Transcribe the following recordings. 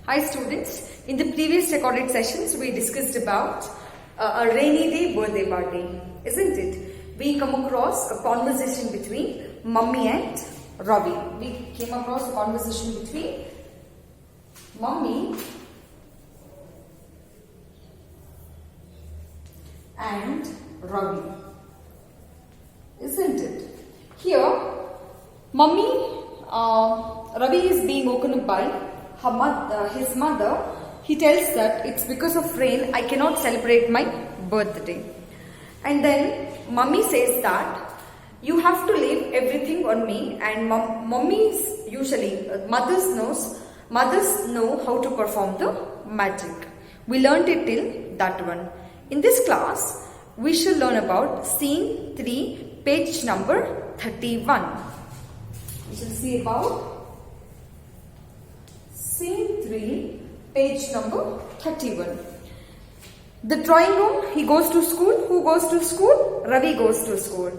Hi students, in the previous recorded sessions we discussed about a rainy day birthday party, isn't it? We come across a conversation between Mummy and Ravi. We came across a conversation between Mummy and Ravi, isn't it? Here, Ravi is being woken up by his mother. He tells that it's because of rain I cannot celebrate my birthday. And then Mummy says that you have to leave everything on me, and mothers know how to perform the magic. We learnt it till that one. In this class, we shall learn about scene 3, page number 31. We shall see about scene 3, page number 31. The drawing room, he goes to school. Who goes to school? Ravi goes to school.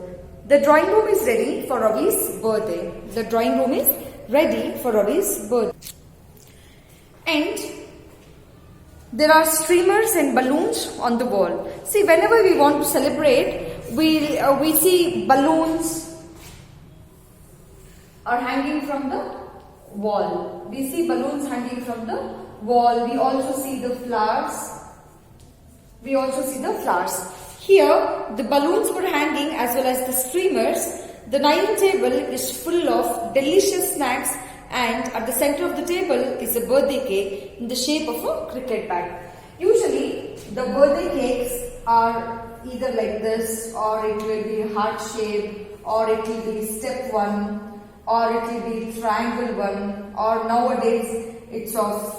The drawing room is ready for Ravi's birthday. The drawing room is ready for Ravi's birthday. And there are streamers and balloons on the wall. See, whenever we want to celebrate, we see balloons are hanging from the wall. We see balloons hanging from the wall. We also see the flowers. Here, the balloons were hanging as well as the streamers. The dining table is full of delicious snacks, and at the center of the table is a birthday cake in the shape of a cricket bat. Usually, the birthday cakes are either like this, or it will be heart shape, or it will be step one, or it will be triangle one, or nowadays it's of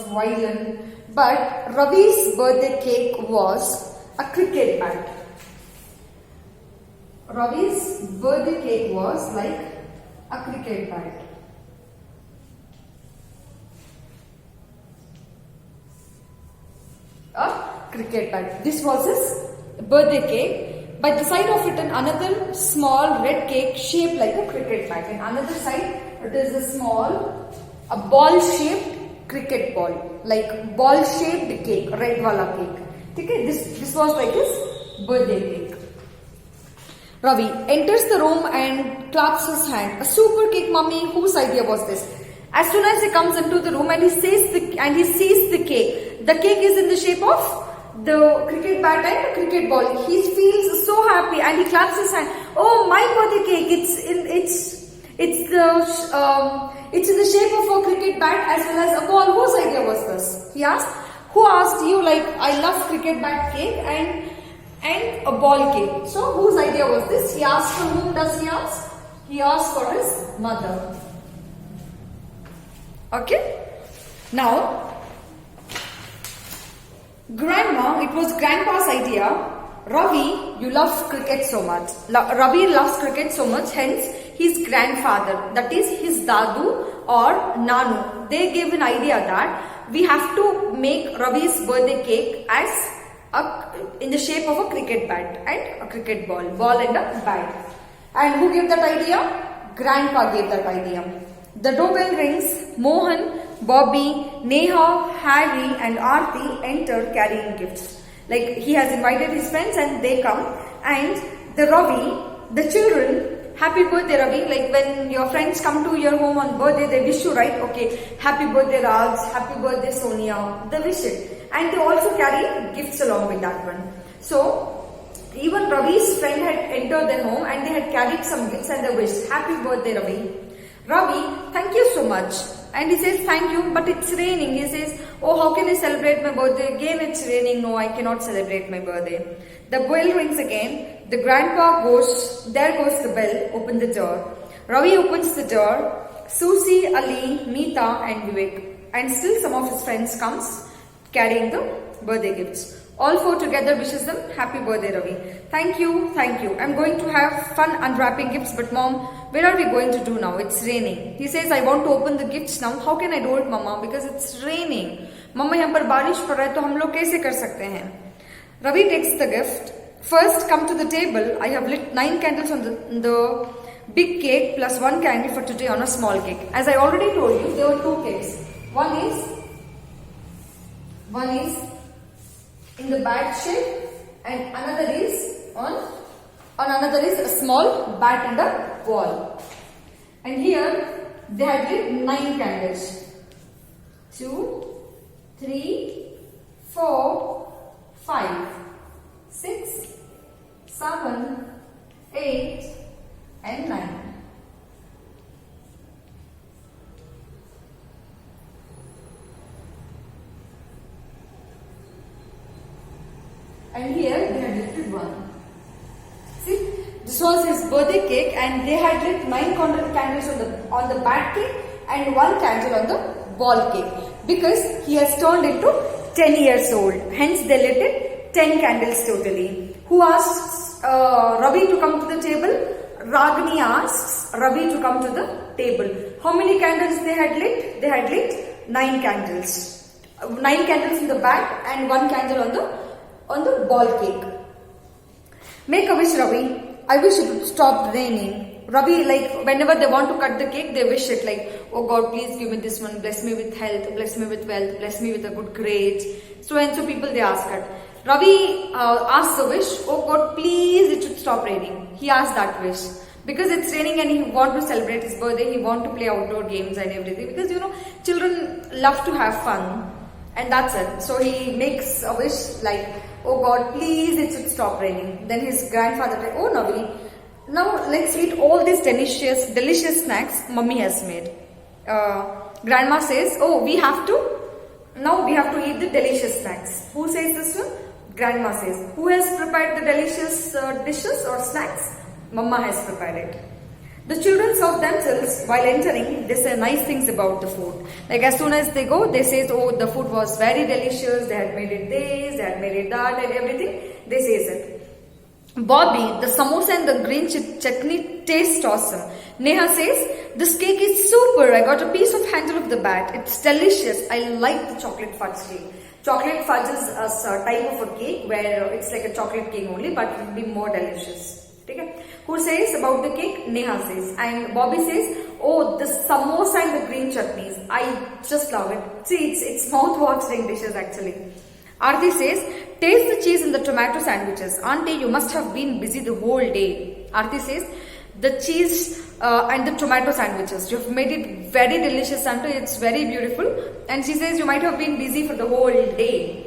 violin. But Ravi's birthday cake was a cricket bat. Ravi's birthday cake was like a cricket bat. A cricket bat. This was his birthday cake. By the side of it, another small red cake shaped like a cricket bat. And another side, it is a ball-shaped cricket ball, like ball-shaped cake, red wala cake. Okay, this was like his birthday cake. Ravi enters the room and claps his hand. A super cake, Mummy. Whose idea was this? As soon as he comes into the room and he sees the cake. The cake is in the shape of the cricket bat and the cricket ball. He feels so happy and he claps his hand. Oh, my birthday cake! It's in the shape of a cricket bat as well as a ball. Whose idea was this? He asked. Who asked you? Like, I love cricket bat cake and a ball cake. So whose idea was this? He asked. For whom does he ask? He asked for his mother. Okay. Now, it was Grandpa's idea. Ravi, you love cricket so much. Ravi loves cricket so much, hence his grandfather, that is his dadu or nanu, they gave an idea that we have to make Ravi's birthday cake in the shape of a cricket bat and a cricket ball and a bat. And who gave that idea? Grandpa gave that idea. The doorbell rings. Mohan, Bobby, Neha, Harry and Aarti enter carrying gifts. Like, he has invited his friends and they come, and the children, happy birthday Ravi, like when your friends come to your home on birthday, they wish you, right? Okay, happy birthday Raj, happy birthday Sonia, they wish it. And they also carry gifts along with that one. So, even Ravi's friend had entered their home and they had carried some gifts and they wished, happy birthday Ravi. Ravi, thank you so much. And he says, thank you, but it's raining. He says, oh, how can I celebrate my birthday? Again, it's raining. No, I cannot celebrate my birthday. The bell rings again. The grandpa goes, there goes the bell, open the door. Ravi opens the door. Susie, Ali, Meeta and Vivek. And still some of his friends comes carrying the birthday gifts. All four together wishes them happy birthday Ravi. Thank you, thank you. I'm going to have fun unwrapping gifts, but mom, where are we going to do now? It's raining. He says, I want to open the gifts now. How can I do it, mama? Because it's raining. Mama, यहाँ पर बारिश पड़ रहा है तो हम लोग कैसे कर सकते हैं? Ravi takes the gift. First, come to the table. I have lit 9 candles on the big cake plus 1 candy for today on a small cake. As I already told you, there were 2 cakes. One is in the bat shape and another is a small bat and a ball. And here they had lit 9 candles. 2, 3, 4, 5, 6, 7, 8 and 9. And here they had lit 1. See, this was his birthday cake and they had lit 9 candles on the bat cake and 1 candle on the ball cake because he has turned into 10 years old. Hence they lit it 10 candles totally. Who asks Ravi to come to the table? Ragini asks Ravi to come to the table. How many candles they had lit? They had lit 9 candles. 9 candles in the bat and 1 candle on the ball cake. Make a wish, Ravi. I wish it would stop raining. Ravi, like whenever they want to cut the cake, they wish it like, oh God, please give me this one. Bless me with health. Bless me with wealth. Bless me with a good grade. So and so people they ask it. Ravi asks the wish, oh God, please it should stop raining. He asked that wish. Because it's raining and he want to celebrate his birthday, he want to play outdoor games and everything. Because you know, children love to have fun. And that's it. So he makes a wish like, oh God, please it should stop raining. Then his grandfather said, oh Navi, now let's eat all these delicious snacks mummy has made. Grandma says, oh, we have to eat the delicious snacks. Who says this one? Grandma says. Who has prepared the delicious dishes or snacks? Mama has prepared it. The children serve themselves while entering. They say nice things about the food. Like as soon as they go, they say, oh, the food was very delicious. They had made it this, they had made it that and everything. They say it. Bobby, the samosa and the green chutney taste awesome. Neha says, this cake is super. I got a piece of handle of the bat. It's delicious. I like the chocolate fudge cake. Chocolate fudge is a type of a cake where it's like a chocolate cake only, but it will be more delicious. Okay? Who says about the cake? Neha says. And Bobby says, oh, the samosa and the green chutneys. I just love it. See, it's mouth-watering dishes actually. Aarti says, taste the cheese in the tomato sandwiches. Auntie, you must have been busy the whole day. Aarti says, the cheese and the tomato sandwiches. You have made it very delicious, Auntie. It's very beautiful. And she says, you might have been busy for the whole day.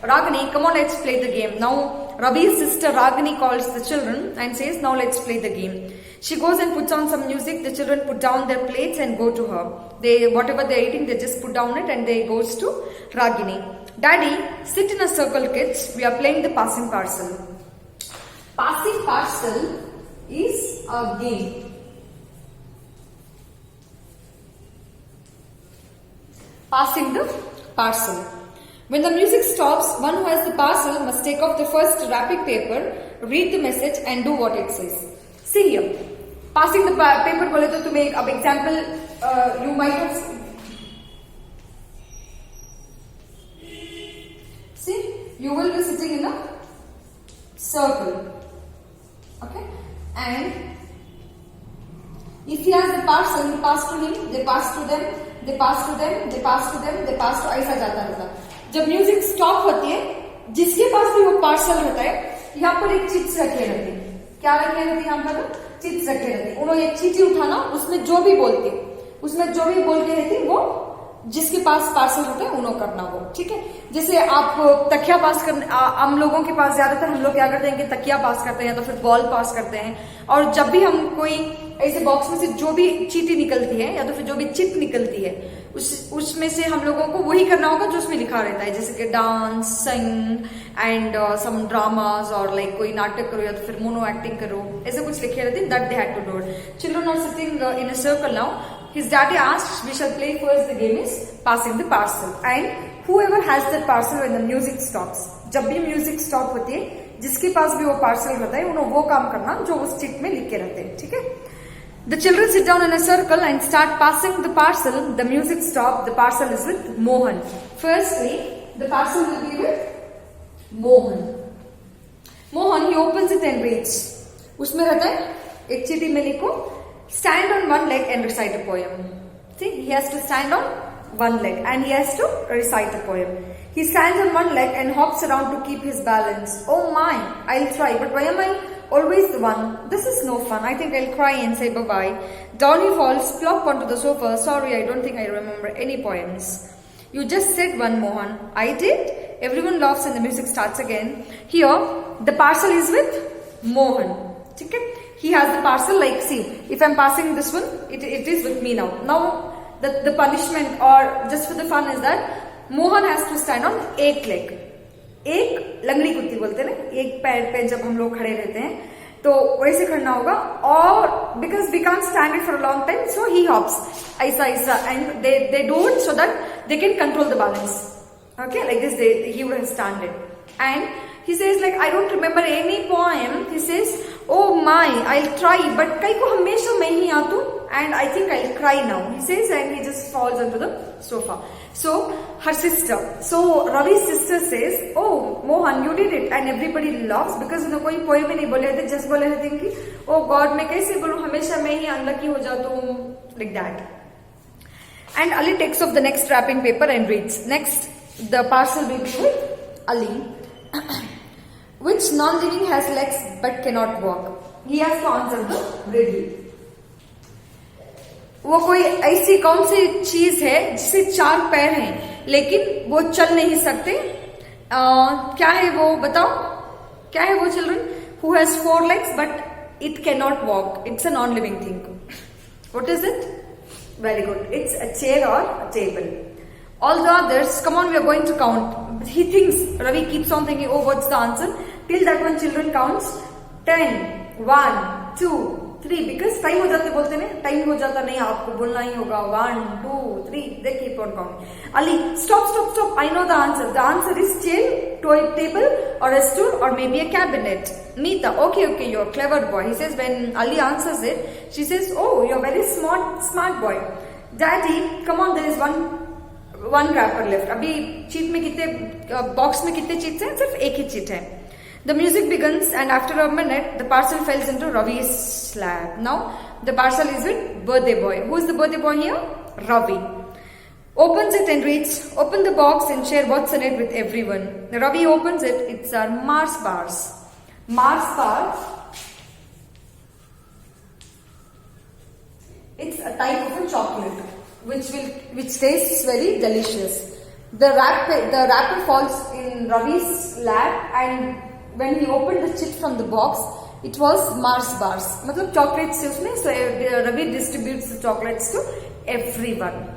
Ragini, come on, let's play the game. Now, Ravi's sister Ragini calls the children and says, now let's play the game. She goes and puts on some music. The children put down their plates and go to her. Whatever they're eating, they just put down it and they goes to Ragini. Daddy, sit in a circle, kids. We are playing the passing parcel. Passing parcel is a game. Passing the parcel. When the music stops, one who has the parcel must take off the first wrapping paper, read the message and do what it says. See here. Passing the paper बोले तो तुम्हें अब example you might have see, you will be sitting in a circle. Okay? And if he has the parcel, he pass to him, they pass to them, they pass to them, they pass to them, they pass to ऐसा जाता रहता. जब music stop होती है, जिसके पास भी वो parcel रहता है, यहाँ पर एक चिट्स रखे रहती है. क्या रखे रहती है यहाँ पर? चिट्स रखे रहती है. उन्होंने एक चीटी उठाना, उसमें जो भी बोलती, उसमें जो भी बोल के रहती वो जिसके पास पार्सल होता है उन्होंने करना वो. ठीक है? जैसे आप तकिया पास करने, हम लोगों के पास ज्यादातर हम लोग क्या करते हैं कि तकिया पास करते हैं या तो फिर बॉल पास करते हैं. और जब भी हम कोई ऐसे बॉक्स में से जो भी चीटी निकलती है या तो फिर जो भी चिट निकलती है उसमें से हम लोगों को वही करना होगा जो उसमें लिखा रहता है. जैसे कि dance, sing and some dramas और लाइक कोई नाटक करो या तो फिर मोनो एक्टिंग करो, ऐसे कुछ लिखे रहते हैं. That they had to do it. Children are sitting in a circle now. His daddy asked, we shall play first. The game is passing the parcel. And whoever has that parcel when the music stops. जब भी music stop होती है, जिसके पास भी वो parcel रहता है, उन्हें वो काम करना जो उस चिट में लिख के रहते हैं. ठीक है? The children sit down in a circle and start passing the parcel. The music stops. The parcel is with Mohan. Firstly, the parcel will be with Mohan. Mohan, he opens it and reads. उसमें रहता है एक चिट्ठी में लिखो stand on one leg and recite a poem. See, he has to stand on one leg and he has to recite a poem. He stands on one leg and hops around to keep his balance. Oh my, I'll try, but why am I always the one? This is no fun. I think I'll cry and say bye-bye. Down he falls, plop onto the sofa. Sorry, I don't think I remember any poems. You just said one, Mohan. I did? Everyone laughs and the music starts again. Here, the parcel is with Mohan. Okay? He has the parcel, like, see, if I'm passing this one, it is with me now. Now, the punishment or just for the fun is that Mohan has to stand on एक leg. एक लंगड़ी कुत्ती बोलते हैं ना, एक पैर पे जब हम लोग खड़े रहते हैं तो वैसे खड़ना होगा. और because we can't stand it for a long time, so he hops ऐसा ऐसा and they do it so that they can control the balance. Okay, like this he would have stand it. And he says like, I don't remember any poem. He says, oh my, I'll try, but कई को हमेशा मैं ही आतू and I think I'll cry now. He says and he just falls onto the sofa. So her sister, so Ravi's sister says, oh Mohan, you did it, and everybody laughs because उन्हें कोई poem ही नहीं बोले थे, just बोले थे कि oh God, मैं कैसे बोलूँ, हमेशा मैं ही unlucky हो जाता हूँ, like that. And Ali takes off the next wrapping paper and reads. Next, the parcel will be with Ali. Which non-living has legs but cannot walk? He has to answer the riddle. वो कोई ऐसी कौन सी चीज है जिसे 4 पैर हैं लेकिन वो चल नहीं सकते? क्या है वो, बताओ क्या है वो children? Who has 4 legs but it cannot walk? It's a non-living thing. What is it? Very good. It's a chair or a table. All the others, come on, we are going to count. He thinks, Ravi keeps on thinking, oh, what's the answer? Till that one children counts 10, 1, 2, 3, because time हो जाते बोलते हैं, time हो जाता नहीं, आपको बोलना ही होगा 1, 2, 3, they keep on counting. Ali, stop, I know the answer. The answer is chair, toy table or a stool or maybe a cabinet. Meeta, okay, you're a clever boy. He says when Ali answers it, she says, oh, you're very smart boy. Daddy, come on, there is one wrapper left. अभी cheat में कितने box में कितने cheats हैं? सिर्फ एक ही cheat है. The music begins and after a minute the parcel falls into Ravi's lap. Now the parcel is with birthday boy. Who is the birthday boy here? Ravi. Opens it and reads, open the box and share what's in it with everyone. Ravi opens it. It's our Mars bars. Mars bars. It's a type of a chocolate which tastes very delicious. The wrapper falls in Ravi's lap and when he opened the chip from the box, it was Mars bars. मतलब chocolates से उसमें, so Ravi distributes the chocolates to everyone.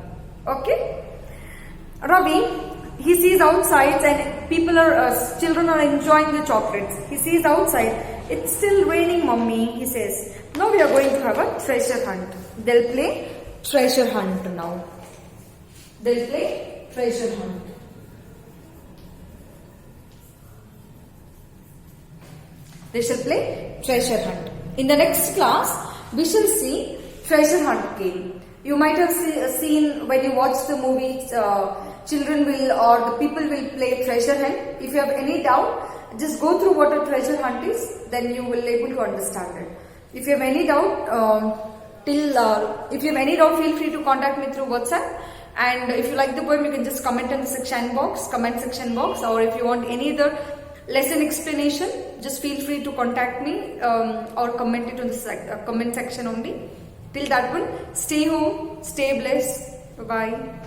Okay? Ravi, he sees outside and children are enjoying the chocolates. He sees outside, it's still raining, mommy, he says. Now we are going to have a treasure hunt. They'll play treasure hunt now. They'll play treasure hunt. They shall play treasure hunt. In the next class, we shall see treasure hunt game. You might have seen when you watch the movie, children will or the people will play treasure hunt. If you have any doubt, just go through what a treasure hunt is, then you will be able to understand it. If you have any doubt, feel free to contact me through WhatsApp. And if you like the poem, you can just comment in the comment section box. Or if you want any other lesson explanation, just feel free to contact me or comment it on the comment section only. Till that one, stay home, stay blessed. Bye-bye.